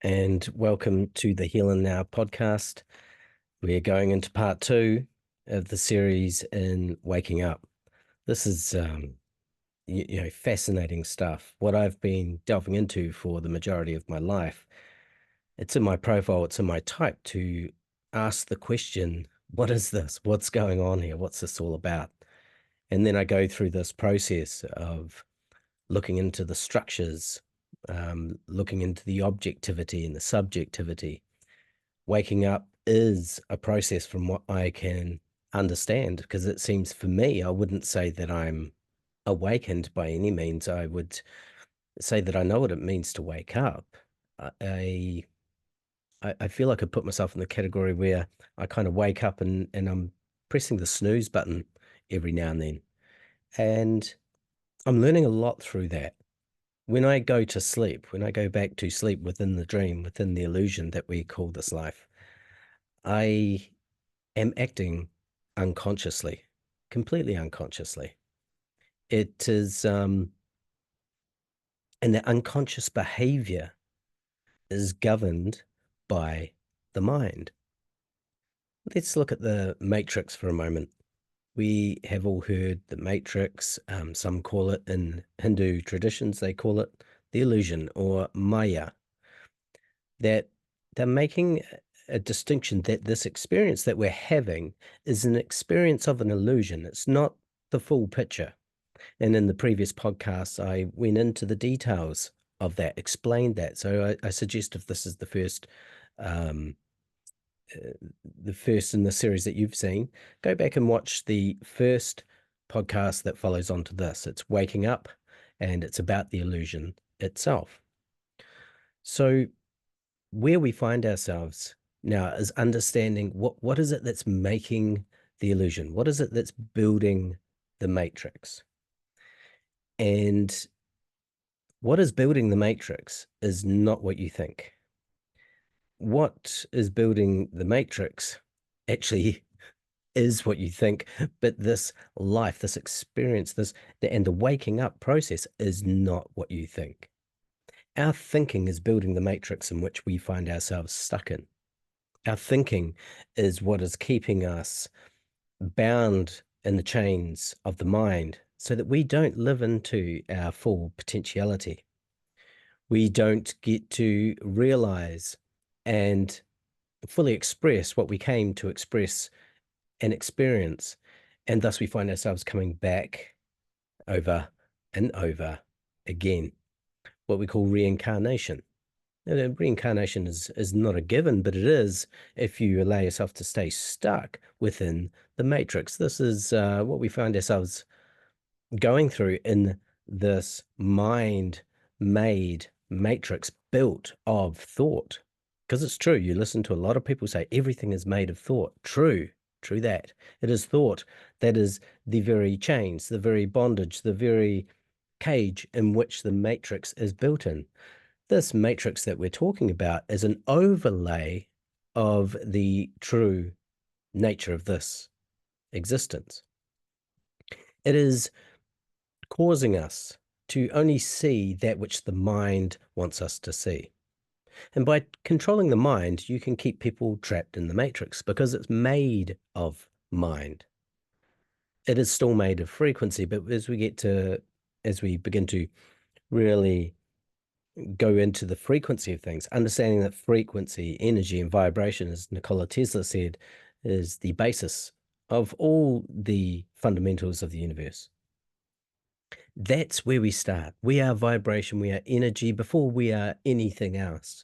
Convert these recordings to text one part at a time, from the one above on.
and welcome to the Healing Now podcast. We are going into part 2 of the series in Waking Up. This is, fascinating stuff. What I've been delving into for the majority of my life. It's in my profile, it's in my type to ask the question, what is this? What's going on here? What's this all about? And then I go through this process of looking into the structures, looking into the objectivity and the subjectivity. Waking up is a process from what I can understand, because it seems for me, I wouldn't say that I'm awakened by any means. I would say that I know what it means to wake up. I I feel like I put myself in the category where I kind of wake up and I'm pressing the snooze button every now and then. And I'm learning a lot through that. When I go to sleep, when I go back to sleep within the dream, within the illusion that we call this life, I am acting unconsciously, completely unconsciously. It is, and the unconscious behavior is governed by the mind. Let's look at the matrix for a moment. We have all heard the matrix. Some call it, in Hindu traditions, they call it the illusion or Maya. That they're making a distinction that this experience that we're having is an experience of an illusion. It's not the full picture. And in the previous podcast, I went into the details of that, explained that. So I suggest, if this is um, the first in the series that you've seen, go back and watch the first podcast that follows on to this. It's Waking Up, and it's about the illusion itself. So where we find ourselves now is understanding what is it that's making the illusion? What is it that's building the matrix? And what is building the matrix is not what you think. What is building the matrix actually is what you think, but this life, this experience, and the waking up process is not what you think. Our thinking is building the matrix in which we find ourselves stuck in. Our thinking is what is keeping us bound in the chains of the mind so that we don't live into our full potentiality. We don't get to realize and fully express what we came to express and experience. And thus we find ourselves coming back over and over again, what we call reincarnation. Reincarnation is not a given, but it is if you allow yourself to stay stuck within the matrix. This is what we find ourselves going through in this mind-made matrix built of thought. Because it's true, you listen to a lot of people say everything is made of thought. True that. It is thought that is the very chains, the very bondage, the very cage in which the matrix is built in. This matrix that we're talking about is an overlay of the true nature of this existence. It is causing us to only see that which the mind wants us to see. And by controlling the mind, you can keep people trapped in the matrix because it's made of mind. It is still made of frequency, but as we begin to really go into the frequency of things, understanding that frequency, energy, and vibration, as Nikola Tesla said, is the basis of all the fundamentals of the universe. That's where we start. We are vibration, we are energy before we are anything else.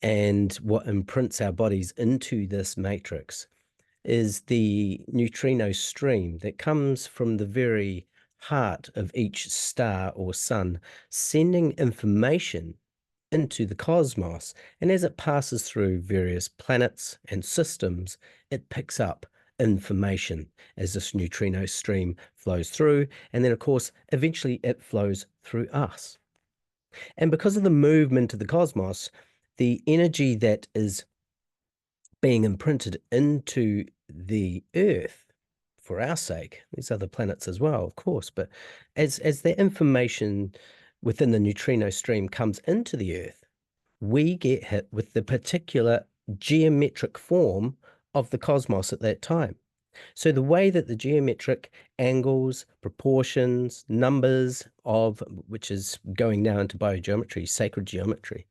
And what imprints our bodies into this matrix is the neutrino stream that comes from the very heart of each star or sun, sending information into the cosmos. And as it passes through various planets and systems, it picks up information as this neutrino stream flows through. And then, of course, eventually it flows through us. And because of the movement of the cosmos, the energy that is being imprinted into the Earth for our sake, these other planets as well, of course, but as the information within the neutrino stream comes into the Earth, we get hit with the particular geometric form of the cosmos at that time. So the way that the geometric angles, proportions, numbers of, which is going now into biogeometry, sacred geometry,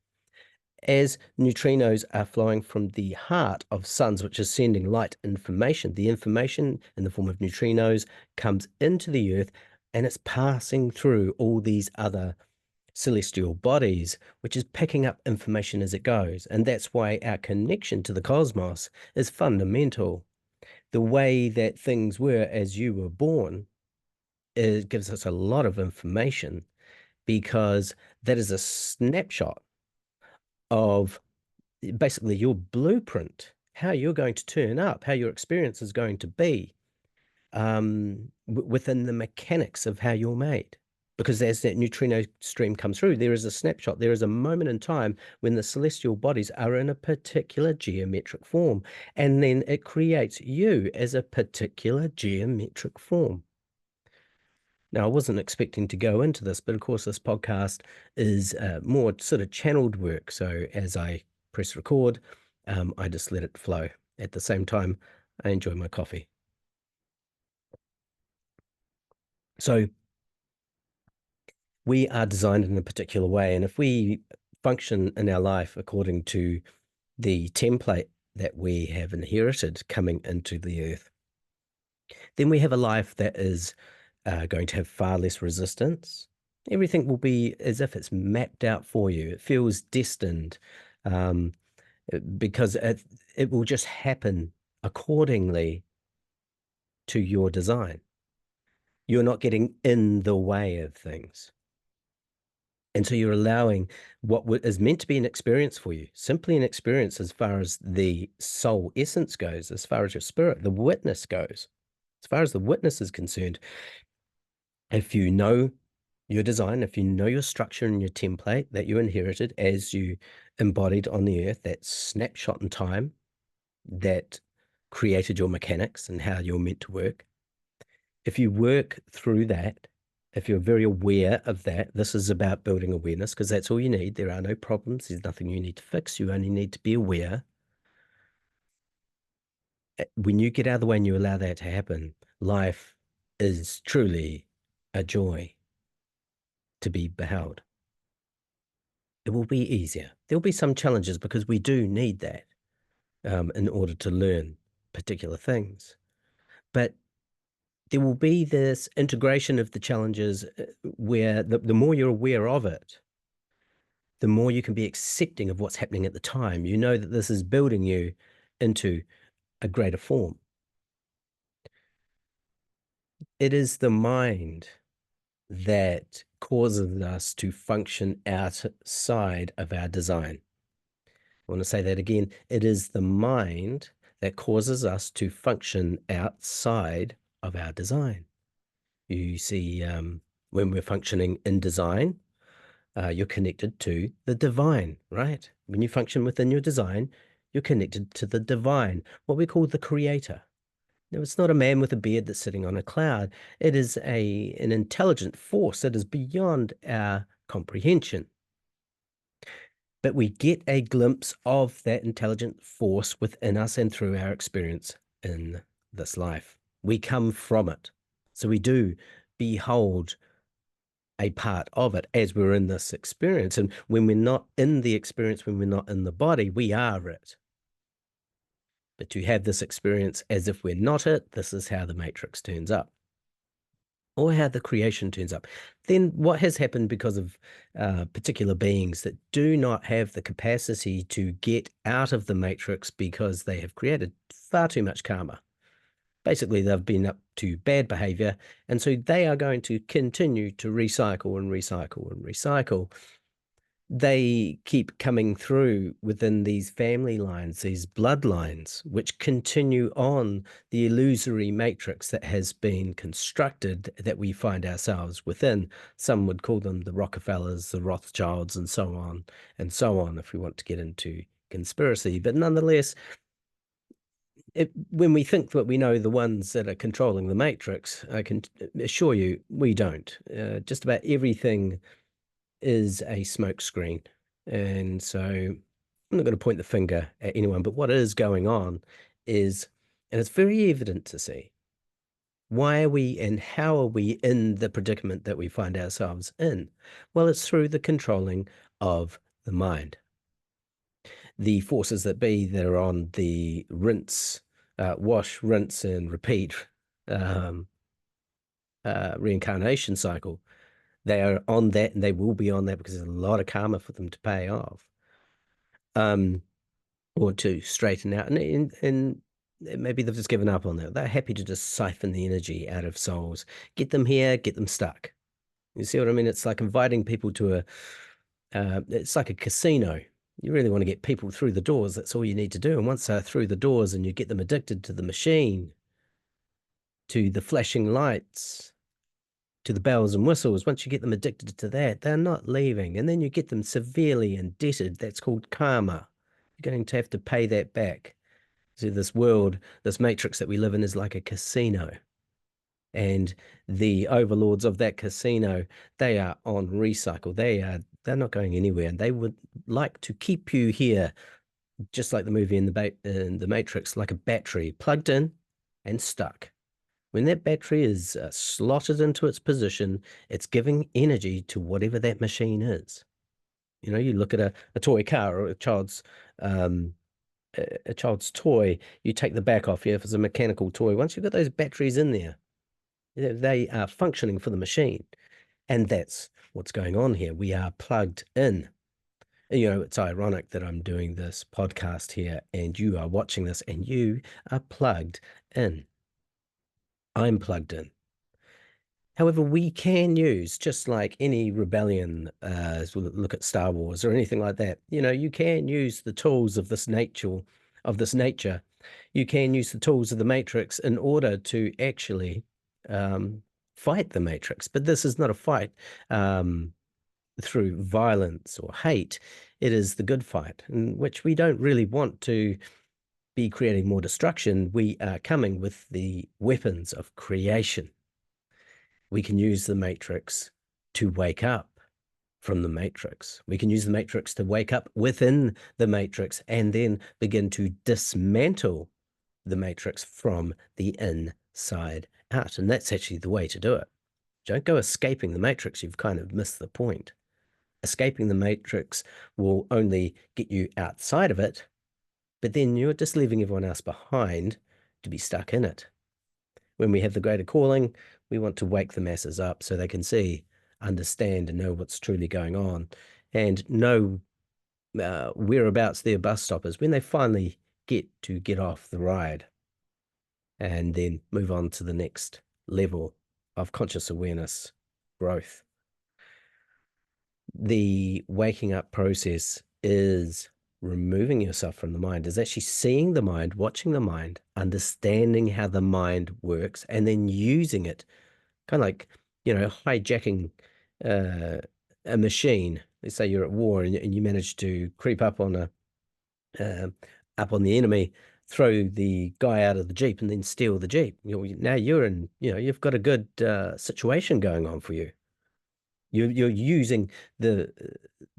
as neutrinos are flowing from the heart of suns, which is sending light information, the information in the form of neutrinos comes into the Earth and it's passing through all these other celestial bodies, which is picking up information as it goes. And that's why our connection to the cosmos is fundamental. The way that things were as you were born, it gives us a lot of information because that is a snapshot of basically your blueprint, how you're going to turn up, how your experience is going to be within the mechanics of how you're made. Because as that neutrino stream comes through, there is a snapshot, there is a moment in time when the celestial bodies are in a particular geometric form, and then it creates you as a particular geometric form. Now, I wasn't expecting to go into this, but of course, this podcast is more sort of channeled work. So as I press record, I just let it flow. At the same time, I enjoy my coffee. So we are designed in a particular way. And if we function in our life according to the template that we have inherited coming into the earth, then we have a life that is going to have far less resistance. Everything will be as if it's mapped out for you. It feels destined because it will just happen accordingly to your design. You're not getting in the way of things. And so you're allowing what is meant to be an experience for you, simply an experience as far as the soul essence goes, as far as your spirit, the witness goes, as far as the witness is concerned. If you know your design, if you know your structure and your template that you inherited as you embodied on the earth, that snapshot in time that created your mechanics and how you're meant to work, if you work through that, if you're very aware of that, this is about building awareness because that's all you need. There are no problems. There's nothing you need to fix. You only need to be aware. When you get out of the way and you allow that to happen, life is truly a joy to be beheld. It will be easier. There'll be some challenges because we do need that in order to learn particular things. But there will be this integration of the challenges where the more you're aware of it, the more you can be accepting of what's happening at the time. You know that this is building you into a greater form. It is the mind that causes us to function outside of our design. I want to say that again. It is the mind that causes us to function outside of our design. You see, when we're functioning in design, you're connected to the divine, right? When you function within your design, you're connected to the divine, what we call the creator. Now, it's not a man with a beard that's sitting on a cloud. It is an intelligent force that is beyond our comprehension. But we get a glimpse of that intelligent force within us and through our experience in this life. We come from it. So we do behold a part of it as we're in this experience. And when we're not in the experience, when we're not in the body, we are it. But to have this experience as if we're not it, this is how the matrix turns up, or how the creation turns up. Then what has happened because of particular beings that do not have the capacity to get out of the matrix because they have created far too much karma. Basically, they've been up to bad behavior, and so they are going to continue to recycle and recycle and recycle. They keep coming through within these family lines, these bloodlines, which continue on the illusory matrix that has been constructed that we find ourselves within. Some would call them the Rockefellers, the Rothschilds, and so on, if we want to get into conspiracy. But nonetheless, when we think that we know the ones that are controlling the matrix, I can assure you we don't. Just about everything is a smokescreen. And so I'm not going to point the finger at anyone, but what is going on is, and it's very evident to see, why are we and how are we in the predicament that we find ourselves in? Well, it's through the controlling of the mind. The forces that be that are on the wash, rinse, and repeat um, reincarnation cycle, they are on that and they will be on that because there's a lot of karma for them to pay off. Or to straighten out. And maybe they've just given up on that. They're happy to just siphon the energy out of souls, get them here, get them stuck. You see what I mean? It's like inviting people to it's like a casino. You really want to get people through the doors. That's all you need to do. And once they're through the doors and you get them addicted to the machine, to the flashing lights, to the bells and whistles, once you get them addicted to that, they're not leaving. And then you get them severely indebted. That's called karma. You're going to have to pay that back. So this world, this matrix that we live in is like a casino. And the overlords of that casino, they are on recycle. They're not going anywhere. And they would like to keep you here, just like the movie in the Matrix, like a battery plugged in and stuck. When that battery is slotted into its position, it's giving energy to whatever that machine is. You know, you look at a toy car or um, a child's toy, you take the back off. Yeah, if it's a mechanical toy, once you've got those batteries in there, they are functioning for the machine. And that's what's going on here. We are plugged in. You know, it's ironic that I'm doing this podcast here and you are watching this and you are plugged in. I'm plugged in. However, we can use, just like any rebellion, look at Star Wars or anything like that, you know, you can use the tools of this nature. You can use the tools of the Matrix in order to actually um, fight the Matrix. But this is not a fight through violence or hate. It is the good fight, in which we don't really want to be creating more destruction. We are coming with the weapons of creation. We can use the matrix to wake up from the matrix. We can use the matrix to wake up within the matrix and then begin to dismantle the matrix from the inside out. And that's actually the way to do it. Don't go escaping the matrix. You've kind of missed the point. Escaping the matrix will only get you outside of it, but then you're just leaving everyone else behind to be stuck in it. When we have the greater calling, we want to wake the masses up so they can see, understand, and know what's truly going on, and know whereabouts their bus stop is when they finally get off the ride, and then move on to the next level of conscious awareness growth. The waking up process is removing yourself from the mind, is actually seeing the mind, watching the mind, understanding how the mind works, and then using it, kind of like, you know, hijacking uh, a machine. Let's say you're at war and you manage to creep uh, up on the enemy, throw the guy out of the Jeep and then steal the Jeep. Now you're in, you know, you've got a good situation going on for you. You're using the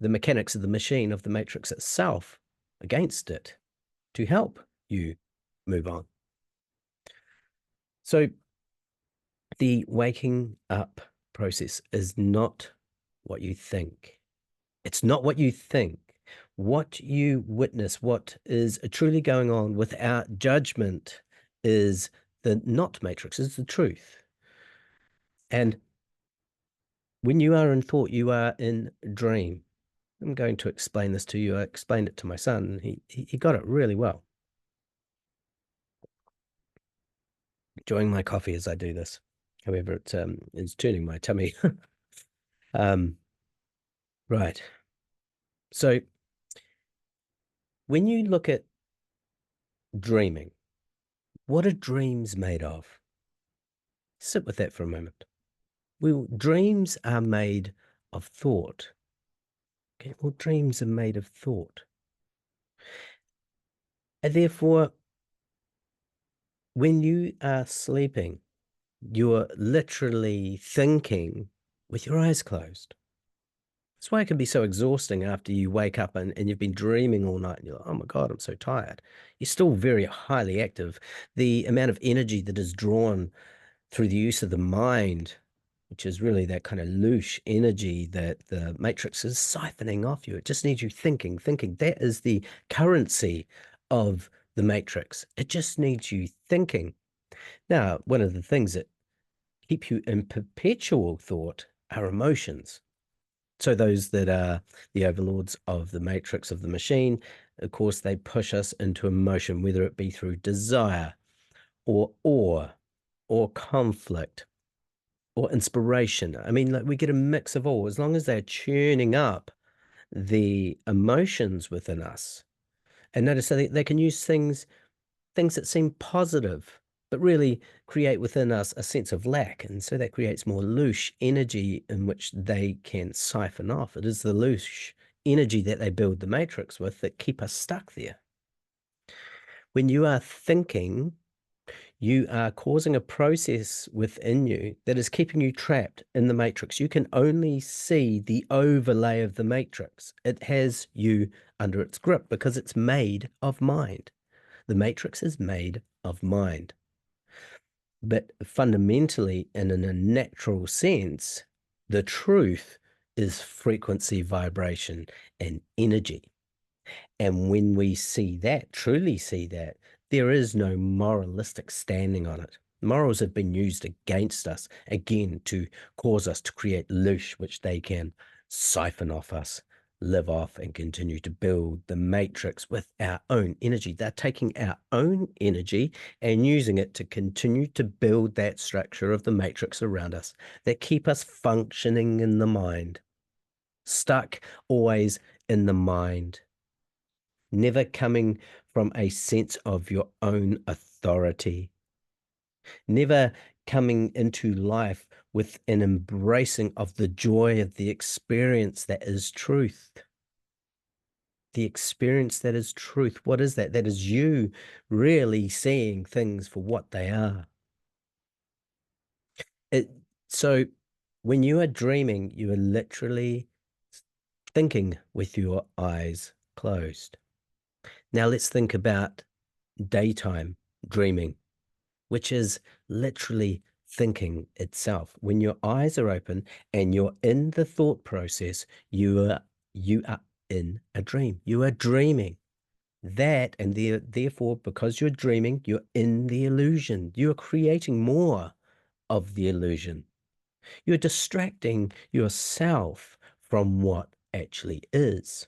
mechanics of the machine, of the matrix itself, against it to help you move on. So the waking up process is not what you think. It's not what you think. What you witness, what is truly going on without judgment, is the not matrix, is the truth. And when you are in thought, you are in dream. I'm going to explain this to you. I explained it to my son, and he got it really well. Enjoying my coffee as I do this. However, it's turning my tummy. um, right. So when you look at dreaming, what are dreams made of? Sit with that for a moment. Well, dreams are made of thought. Okay, well, dreams are made of thought. And therefore, when you are sleeping, you're literally thinking with your eyes closed. That's why it can be so exhausting after you wake up and you've been dreaming all night and you're like, oh my God, I'm so tired. You're still very highly active. The amount of energy that is drawn through the use of the mind, which is really that kind of loose energy that the matrix is siphoning off you. It just needs you thinking, thinking. That is the currency of the matrix. It just needs you thinking. Now, one of the things that keep you in perpetual thought are emotions. So those that are the overlords of the matrix of the machine, of course, they push us into emotion, whether it be through desire or awe or conflict or inspiration. I mean, like we get a mix of all, as long as they're tuning up the emotions within us. And notice that they can use things that seem positive, but really create within us a sense of lack. And so that creates more loose energy in which they can siphon off. It is the loose energy that they build the matrix with that keep us stuck there. When you are thinking, you are causing a process within you that is keeping you trapped in the matrix. You can only see the overlay of the matrix. It has you under its grip because it's made of mind. The matrix is made of mind. But fundamentally, and in a natural sense, the truth is frequency, vibration, and energy. And when we see that, truly see that, there is no moralistic standing on it. Morals have been used against us, again, to cause us to create loosh, which they can siphon off us, live off, and continue to build the matrix with our own energy. They're taking our own energy and using it to continue to build that structure of the matrix around us that keep us functioning in the mind, stuck always in the mind, never coming from a sense of your own authority, never coming into life with an embracing of the joy of the experience that is truth. The experience that is truth. What is that? That is you really seeing things for what they are. It, so when you are dreaming, you are literally thinking with your eyes closed. Now let's think about daytime dreaming, which is literally thinking itself. When your eyes are open and you're in the thought process, you are in a dream. You are dreaming that, and therefore, because you're dreaming, you're in the illusion. You're creating more of the illusion. You're distracting yourself from what actually is.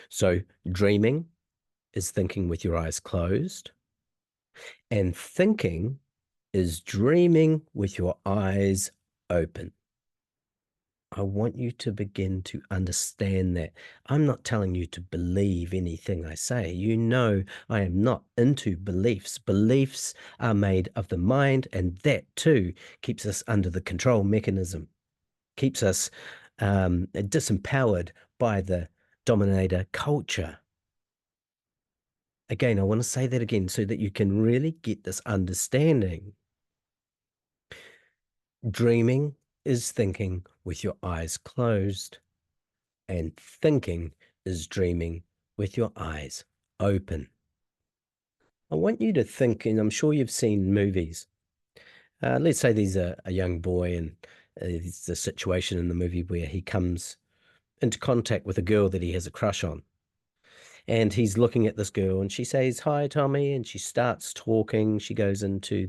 So dreaming is thinking with your eyes closed, and thinking is dreaming with your eyes open. I want you to begin to understand that. I'm not telling you to believe anything I say. You know, I am not into beliefs. Beliefs are made of the mind, and that too keeps us under the control mechanism, keeps us disempowered by the dominator culture. Again, I want to say that again so that you can really get this understanding. Dreaming is thinking with your eyes closed, and thinking is dreaming with your eyes open. I want you to think, and I'm sure you've seen movies. Let's say there's a young boy, and there's a situation in the movie where he comes into contact with a girl that he has a crush on. And he's looking at this girl, and she says, "Hi, Tommy," and she starts talking. She goes into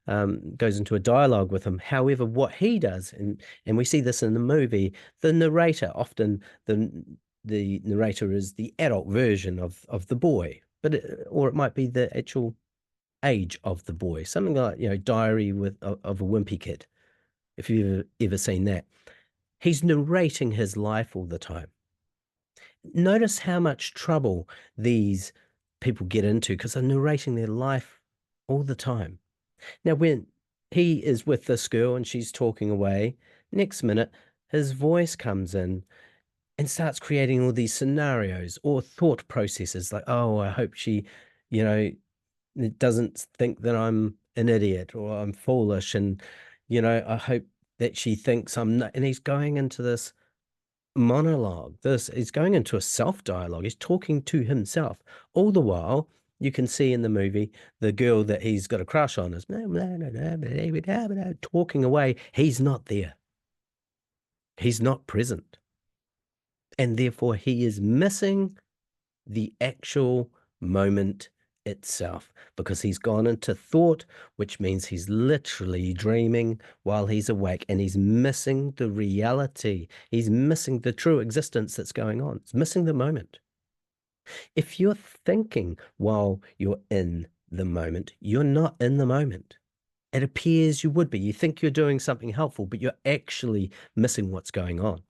a dialogue with him. However, what he does, and we see this in the movie, the narrator, often the narrator is the adult version of the boy, or it might be the actual age of the boy, something like, Diary of a Wimpy Kid, if you've ever seen that. He's narrating his life all the time. Notice how much trouble these people get into because they're narrating their life all the time. Now, when he is with this girl and she's talking away, next minute, his voice comes in and starts creating all these scenarios or thought processes like, oh, I hope she, you know, doesn't think that I'm an idiot or I'm foolish. And, I hope that she thinks I'm not, and he's going into this monologue. This he's going into a self-dialogue. He's talking to himself. All the while, you can see in the movie the girl that he's got a crush on is talking away. He's not there. He's not present. And therefore he is missing the actual moment itself because he's gone into thought, which means he's literally dreaming while he's awake and he's missing the reality. He's missing the true existence that's going on. He's missing the moment. If you're thinking while you're in the moment, you're not in the moment. It appears you would be. You think you're doing something helpful, but you're actually missing what's going on.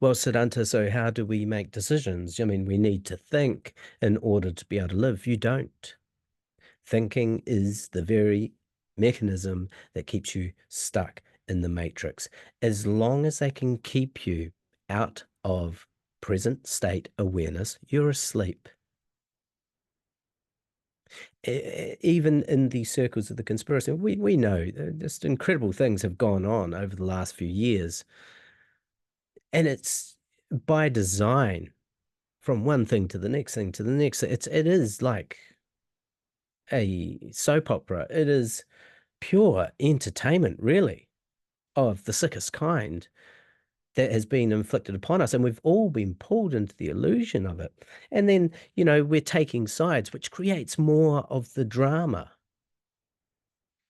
Well, Siddhanta, so how do we make decisions? I mean, we need to think in order to be able to live. You don't. Thinking is the very mechanism that keeps you stuck in the matrix. As long as they can keep you out of present state awareness, you're asleep. Even in the circles of the conspiracy, we know just incredible things have gone on over the last few years. And it's by design from one thing to the next thing to the next. It is like a soap opera. It is pure entertainment, really, of the sickest kind that has been inflicted upon us. And we've all been pulled into the illusion of it. And then, we're taking sides, which creates more of the drama.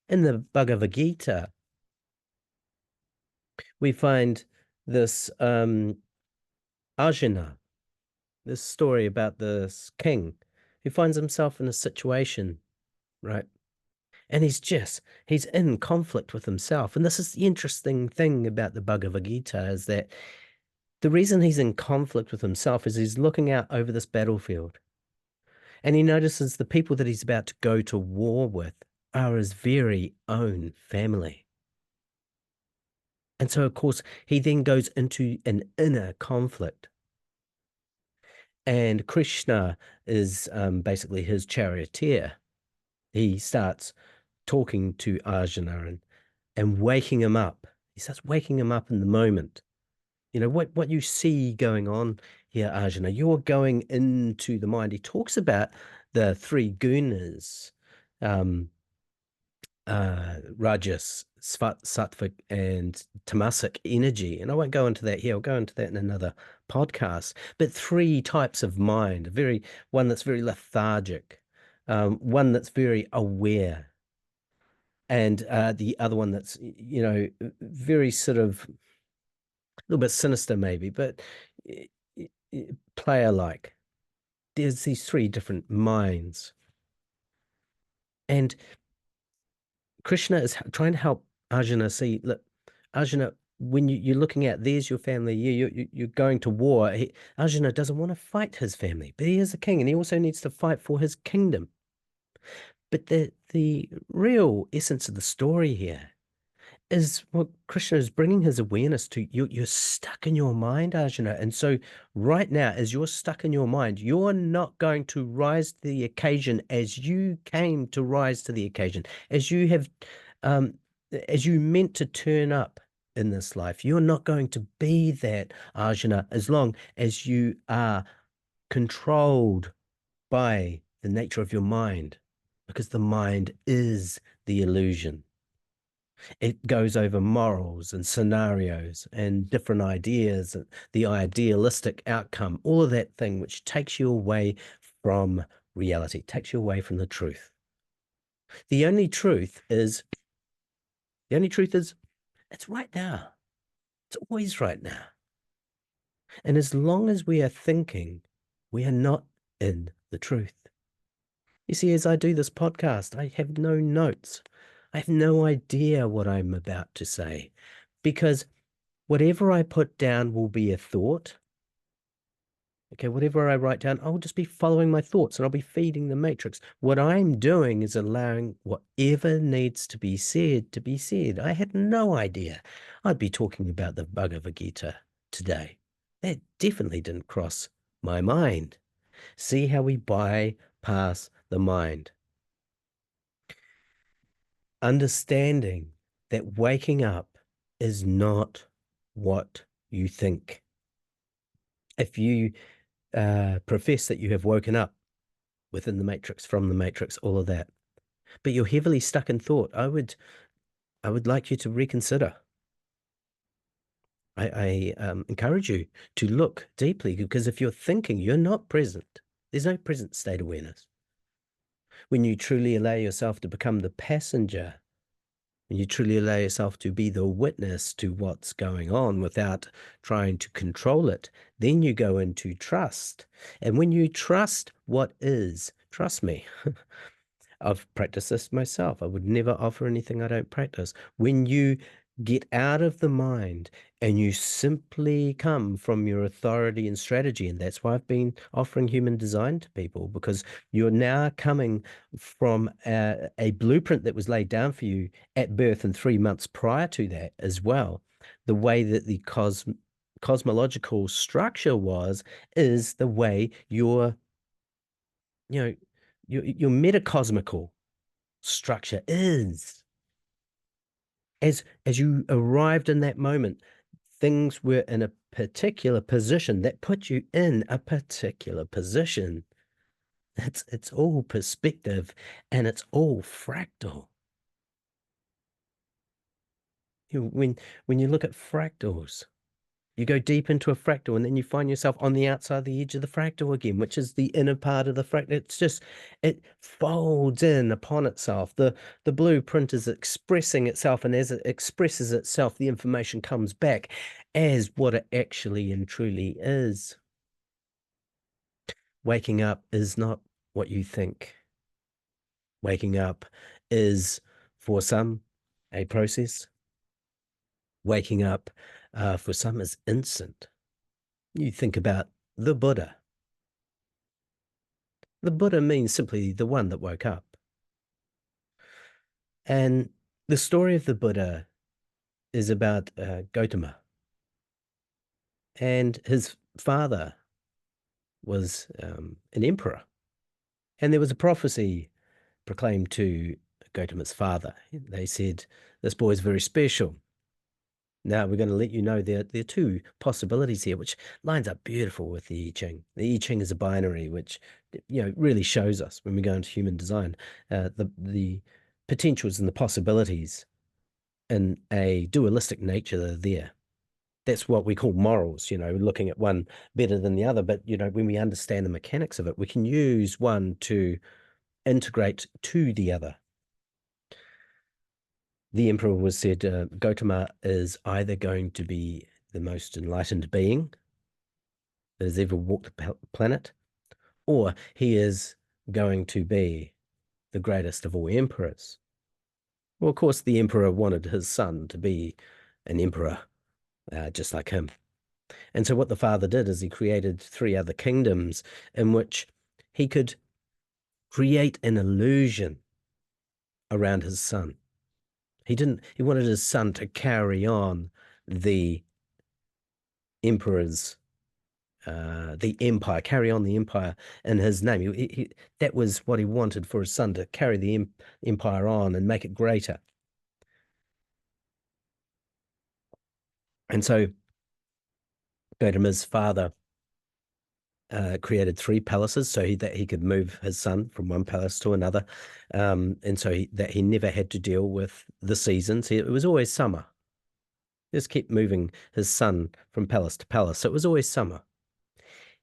In the Bhagavad Gita, we find this Arjuna, this story about this king who finds himself in a situation, right? And he's in conflict with himself. And this is the interesting thing about the Bhagavad Gita is that the reason he's in conflict with himself is he's looking out over this battlefield and he notices the people that he's about to go to war with are his very own family. And so, of course, he then goes into an inner conflict. And Krishna is basically his charioteer. He starts talking to Arjuna and waking him up. He starts waking him up in the moment. What you see going on here, Arjuna, you're going into the mind. He talks about the three gunas, Rajas, Sattvic, and Tamasic energy. And I won't go into that here. I'll go into that in another podcast. But three types of mind, one that's very lethargic, one that's very aware, and the other one that's, very sort of a little bit sinister maybe, but player-like. There's these three different minds. And Krishna is trying to help Arjuna see, look, Arjuna, when you're looking at there's your family, you're going to war. Arjuna doesn't want to fight his family, but he is a king and he also needs to fight for his kingdom. But the real essence of the story here is what Krishna is bringing his awareness to. You're stuck in your mind, Arjuna. And so right now, as you're stuck in your mind, you're not going to rise to the occasion as you came to rise to the occasion, as you have, as you meant to turn up in this life. You're not going to be that, Arjuna, as long as you are controlled by the nature of your mind, because the mind is the illusion. It goes over morals and scenarios and different ideas, and the idealistic outcome, all of that thing which takes you away from reality, takes you away from the truth. The only truth is it's right now. It's always right now. And as long as we are thinking, we are not in the truth. You see, as I do this podcast, I have no notes. I have no idea what I'm about to say because whatever I put down will be a thought. Okay, whatever I write down, I'll just be following my thoughts and I'll be feeding the matrix. What I'm doing is allowing whatever needs to be said to be said. I had no idea I'd be talking about the Bhagavad Gita today. That definitely didn't cross my mind. See how we bypass the mind. Understanding that waking up is not what you think. If you profess that you have woken up within the matrix, from the matrix, all of that, but you're heavily stuck in thought, I would like you to reconsider. I encourage you to look deeply, because if you're thinking, you're not present. There's no present state awareness. When you truly allow yourself to become the passenger, when you truly allow yourself to be the witness to what's going on without trying to control it, then you go into trust. And when you trust what is, trust me, I've practiced this myself. I would never offer anything I don't practice. When you get out of the mind and you simply come from your authority and strategy, and that's why I've been offering human design to people, because you're now coming from a blueprint that was laid down for you at birth and 3 months prior to that as well. The way that the cosmological structure is the way you know, your metacosmical structure is. As you arrived in that moment, things were in a particular position that put you in a particular position. It's all perspective, and it's all fractal. When you look at fractals, you go deep into a fractal, and then you find yourself on the outside the edge of the fractal again, which is the inner part of the fractal. It's just, it folds in upon itself. The blueprint is expressing itself, and as it expresses itself, the information comes back as what it actually and truly is. Waking up is not what you think. Waking up is, for some, a process. Waking up, for some, is instant. You think about the Buddha. The Buddha means simply the one that woke up. And the story of the Buddha is about Gautama. And his father was an emperor. And there was a prophecy proclaimed to Gautama's father. They said, this boy is very special. Now, we're going to let you know there are two possibilities here, which lines up beautiful with the I Ching. The I Ching is a binary, which really shows us when we go into human design the potentials and the possibilities in a dualistic nature that are there. That's what we call morals, looking at one better than the other. But, when we understand the mechanics of it, we can use one to integrate to the other. The emperor was said, Gautama is either going to be the most enlightened being that has ever walked the planet, or he is going to be the greatest of all emperors. Well, of course, the emperor wanted his son to be an emperor, just like him. And so what the father did is he created 3 other kingdoms in which he could create an illusion around his son. He wanted his son to carry on the emperor's, the empire, carry on the empire in his name. That was what he wanted for his son, to carry the empire on and make it greater. And so Gautama's father created 3 palaces so that he could move his son from one palace to another. And so that he never had to deal with the seasons. It was always summer. He just kept moving his son from palace to palace. So it was always summer.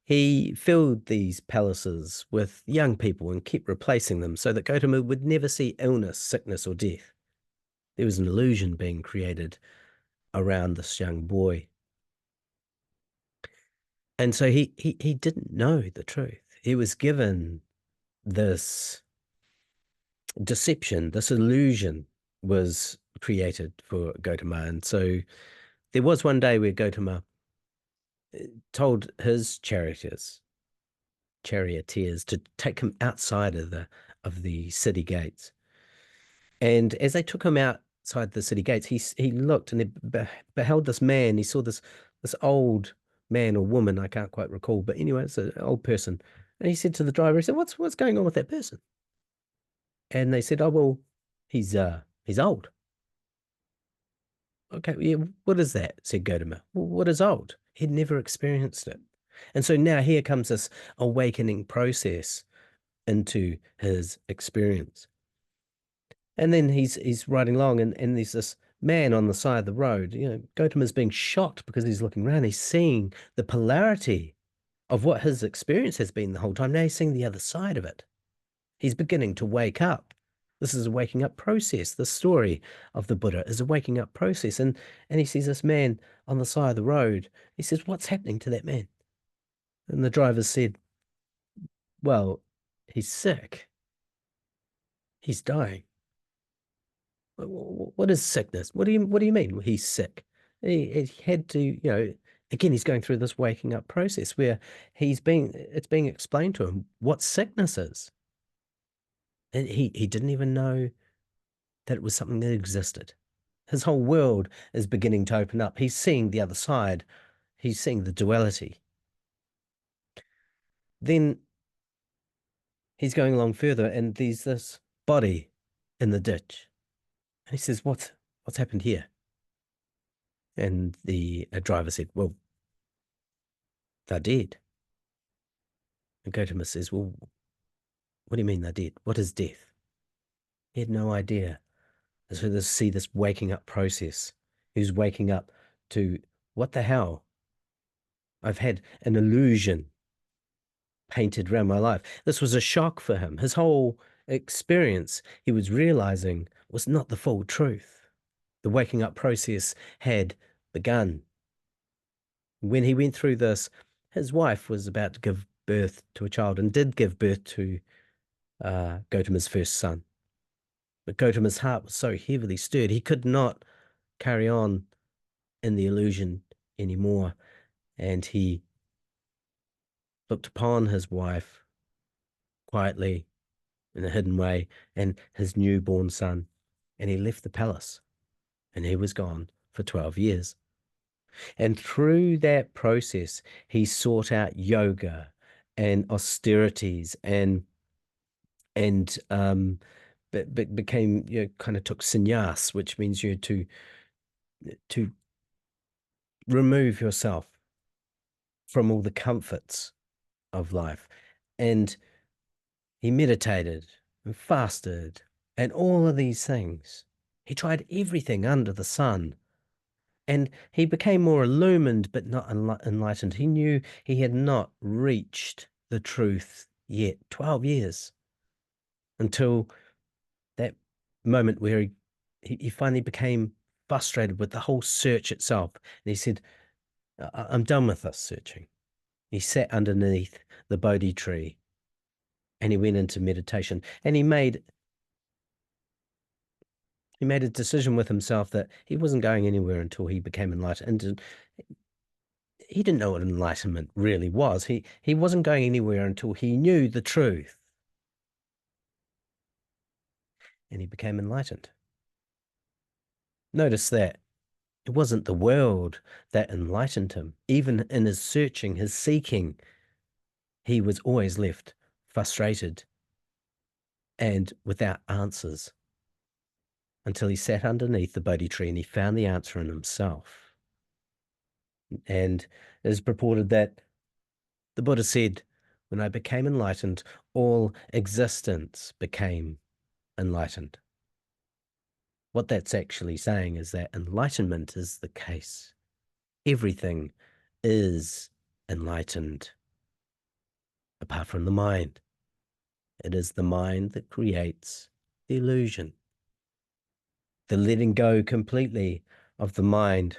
He filled these palaces with young people and kept replacing them so that Gautama would never see illness, sickness, or death. There was an illusion being created around this young boy. And so he didn't know the truth. He was given this deception, this illusion was created for Gautama. And so there was one day where Gautama told his charioteers to take him outside of the city gates. And as they took him outside the city gates, he looked and he beheld this man. He saw this old man or woman, I can't quite recall, but anyway, it's an old person. And he said to the driver, he said, what's going on with that person? And they said, oh, well, he's old. Okay, yeah, what is that? Said Gotama. Well, what is old? He'd never experienced it. And so now here comes this awakening process into his experience. And then he's riding along, and there's this man on the side of the road. Gotama's being shocked because he's looking around. He's seeing the polarity of what his experience has been the whole time. Now he's seeing the other side of it. He's beginning to wake up. This is a waking up process. The story of the Buddha is a waking up process. And he sees this man on the side of the road. He says, "What's happening to that man?" And the driver said, "Well, he's sick. He's dying." What is sickness? What do you mean he's sick? He had to, again, he's going through this waking up process where it's being explained to him what sickness is. And he didn't even know that it was something that existed. His whole world is beginning to open up. He's seeing the other side. He's seeing the duality. Then he's going along further, and there's this body in the ditch. And he says, What's happened here?" And the driver said, "Well, they're dead." And Gautama says, "Well, what do you mean they're dead? What is death?" He had no idea. And so to see this waking up process. He was waking up to, what the hell? I've had an illusion painted around my life. This was a shock for him. His whole experience, he was realizing, was not the full truth. The waking up process had begun. When he went through this, his wife was about to give birth to a child and did give birth to Gautama's first son. But Gautama's heart was so heavily stirred, he could not carry on in the illusion anymore. And he looked upon his wife quietly in a hidden way and his newborn son, and he left the palace, and he was gone for 12 years. And through that process, he sought out yoga and austerities and became, kind of took sannyas, which means to remove yourself from all the comforts of life. And he meditated and fasted and all of these things. He tried everything under the sun. And he became more illumined, but not enlightened. He knew he had not reached the truth yet. 12 years until that moment where he finally became frustrated with the whole search itself. And he said, I'm done with this searching. He sat underneath the Bodhi tree and he went into meditation, and he made a decision with himself that he wasn't going anywhere until he became enlightened. And he didn't know what enlightenment really was. He wasn't going anywhere until he knew the truth. And he became enlightened. Notice that it wasn't the world that enlightened him. Even in his searching, his seeking, he was always left frustrated and without answers until he sat underneath the Bodhi tree and he found the answer in himself. And it is purported that the Buddha said, when I became enlightened, all existence became enlightened. What that's actually saying is that enlightenment is the case. Everything is enlightened, apart from the mind. It is the mind that creates the illusion. The letting go completely of the mind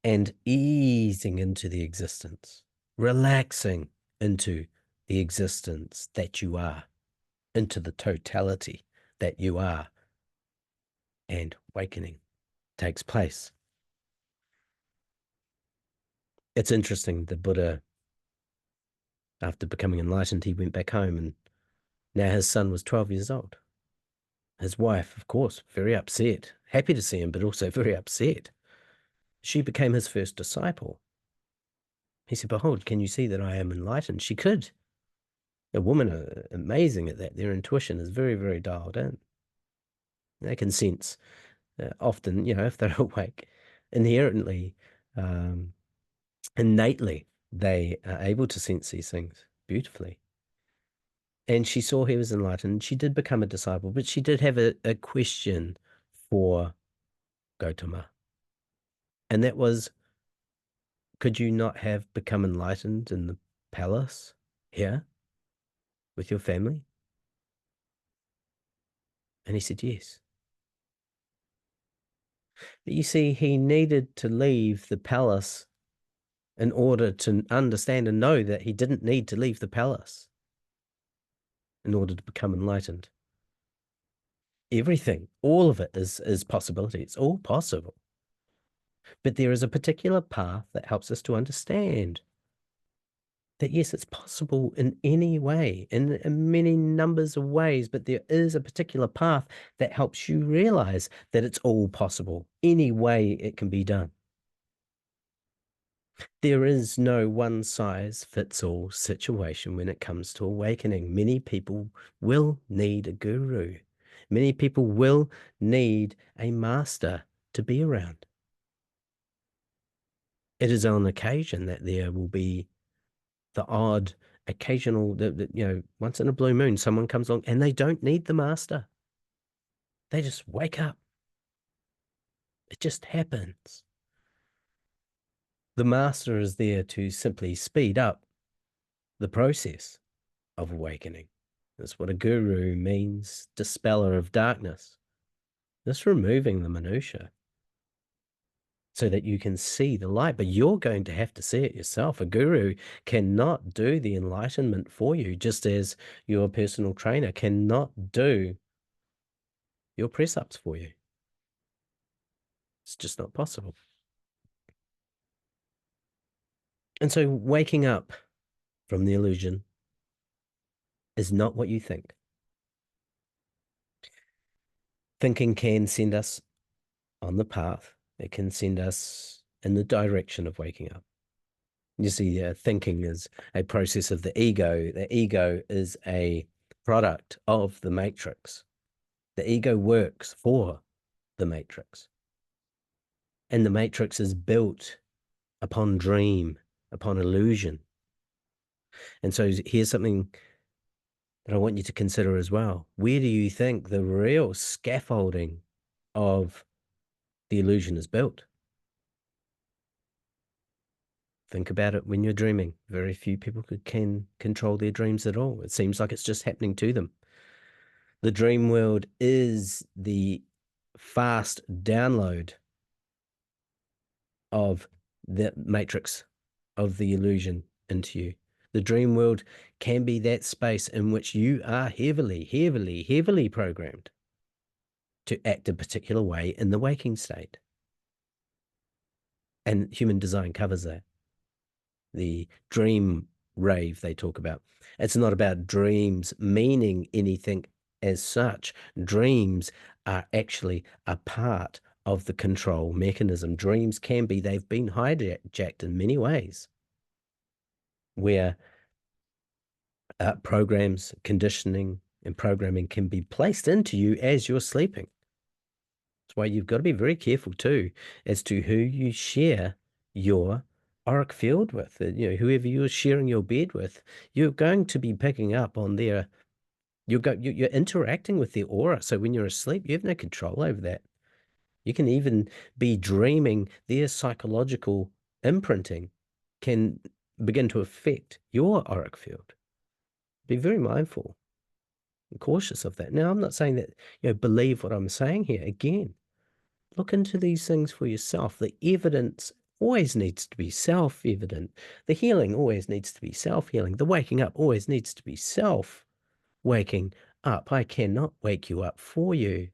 and easing into the existence, relaxing into the existence that you are, into the totality that you are, and awakening takes place. It's interesting, the Buddha, after becoming enlightened, he went back home, and now his son was 12 years old. His wife, of course, very upset, happy to see him, but also very upset. She became his first disciple. He said, "Behold, can you see that I am enlightened?" She could. A woman are amazing at that. Their intuition is very, very dialed in. They can sense Often, if they're awake, inherently, um, innately, they are able to sense these things beautifully. And she saw he was enlightened. She did become a disciple, but she did have a question for Gautama. And that was, could you not have become enlightened in the palace here with your family? And he said, yes. But you see, he needed to leave the palace in order to understand and know that he didn't need to leave the palace in order to become enlightened. Everything, all of it is possibility. It's all possible. But there is a particular path that helps us to understand that yes, it's possible in any way, in many numbers of ways, but there is a particular path that helps you realize that it's all possible, any way it can be done. There is no one size fits all situation when it comes to awakening. Many people will need a guru. Many people will need a master to be around. It is on occasion that there will be the odd occasional, once in a blue moon, someone comes along and they don't need the master. They just wake up. It just happens. The master is there to simply speed up the process of awakening. That's what a guru means, dispeller of darkness. Just removing the minutiae so that you can see the light, but you're going to have to see it yourself. A guru cannot do the enlightenment for you, just as your personal trainer cannot do your press ups for you. It's just not possible. And so waking up from the illusion is not what you think. Thinking can send us on the path. It can send us in the direction of waking up. You see, thinking is a process of the ego. The ego is a product of the matrix. The ego works for the matrix. And the matrix is built upon dream, upon illusion. And so here's something that I want you to consider as well. Where do you think the real scaffolding of the illusion is built? Think about it when you're dreaming. Very few people can control their dreams at all. It seems like it's just happening to them. The dream world is the fast download of the matrix of the illusion into you. The dream world can be that space in which you are heavily, heavily, heavily programmed to act a particular way in the waking state. And human design covers that. The dream rave they talk about. It's not about dreams meaning anything as such. Dreams are actually a part of the control mechanism. Dreams can be, they've been hijacked in many ways, where programs, conditioning, and programming can be placed into you as you're sleeping. That's why you've got to be very careful too as to who you share your auric field with. Whoever you're sharing your bed with, you're going to be picking up on their, you're interacting with their aura. So when you're asleep, you have no control over that. You can even be dreaming. Their psychological imprinting can begin to affect your auric field. Be very mindful and cautious of that. Now, I'm not saying that, believe what I'm saying here. Again, look into these things for yourself. The evidence always needs to be self-evident. The healing always needs to be self-healing. The waking up always needs to be self-waking up. I cannot wake you up for you.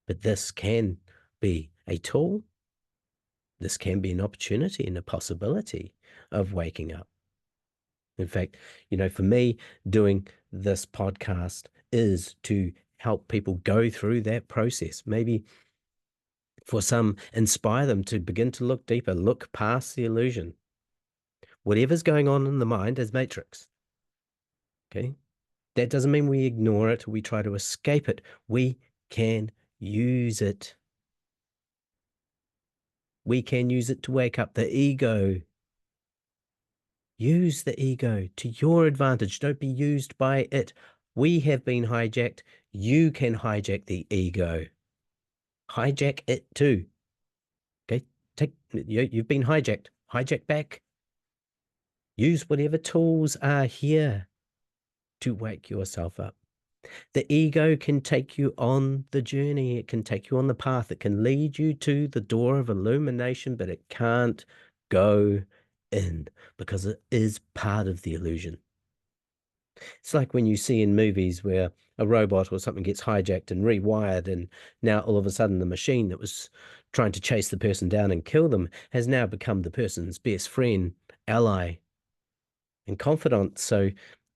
But this can be a tool. This can be an opportunity and a possibility of waking up. In fact, for me, doing this podcast is to help people go through that process. Maybe for some, inspire them to begin to look deeper, look past the illusion. Whatever's going on in the mind is matrix. Okay? That doesn't mean we ignore it, we try to escape it. We can use it. We can use it to wake up the ego. Use the ego to your advantage. Don't be used by it. We have been hijacked. You can hijack the ego. Hijack it too. Okay? You've been hijacked. Hijack back. Use whatever tools are here to wake yourself up. The ego can take you on the journey. It can take you on the path. It can lead you to the door of illumination, but it can't go in because it is part of the illusion. It's like when you see in movies where a robot or something gets hijacked and rewired, and now all of a sudden the machine that was trying to chase the person down and kill them has now become the person's best friend, ally, and confidant. So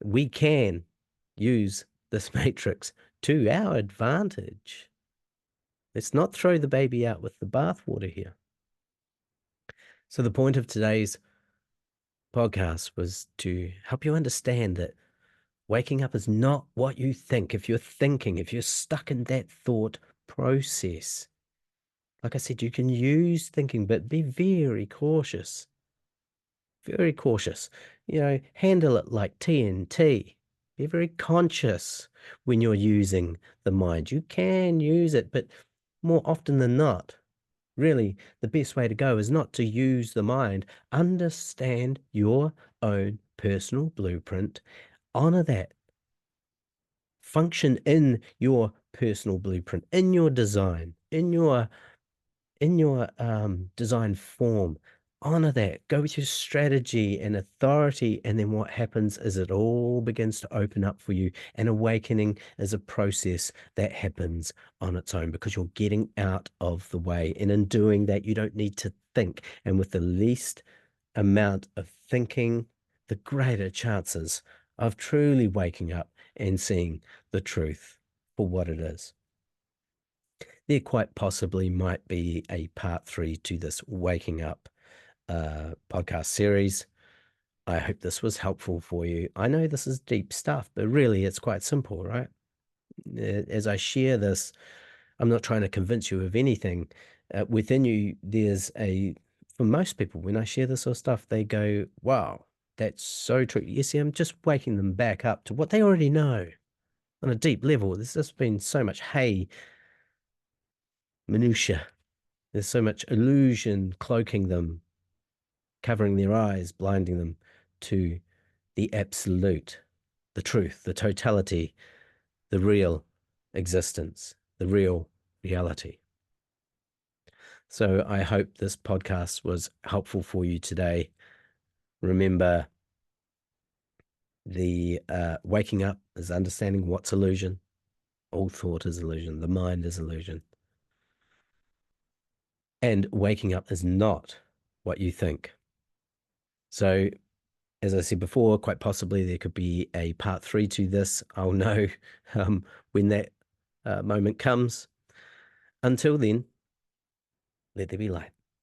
we can use this matrix to our advantage. Let's not throw the baby out with the bathwater here. So the point of today's podcast was to help you understand that waking up is not what you think. If you're thinking, if you're stuck in that thought process, like I said, you can use thinking, but be very cautious. Very cautious. Handle it like TNT. Be very conscious when you're using the mind. You can use it, but more often than not, really, the best way to go is not to use the mind. Understand your own personal blueprint. Honor that. Function in your personal blueprint, in your design, in your design form. Honor that. Go with your strategy and authority, and then what happens is it all begins to open up for you. And awakening is a process that happens on its own because you're getting out of the way. And in doing that, you don't need to think. And with the least amount of thinking, the greater chances of truly waking up and seeing the truth for what it is. There quite possibly might be a part 3 to this waking up podcast series. I hope this was helpful for you. I know this is deep stuff, but really it's quite simple, right? As I share this, I'm not trying to convince you of anything. Within you, for most people, when I share this sort of stuff, they go, wow, that's so true. You see, I'm just waking them back up to what they already know on a deep level. There's just been so much minutia. There's so much illusion cloaking them, covering their eyes, blinding them to the absolute, the truth, the totality, the real existence, the real reality. So I hope this podcast was helpful for you today. Remember, the waking up is understanding what's illusion. All thought is illusion. The mind is illusion. And waking up is not what you think. So, as I said before, quite possibly there could be a part 3 to this. I'll know when that moment comes. Until then, let there be light.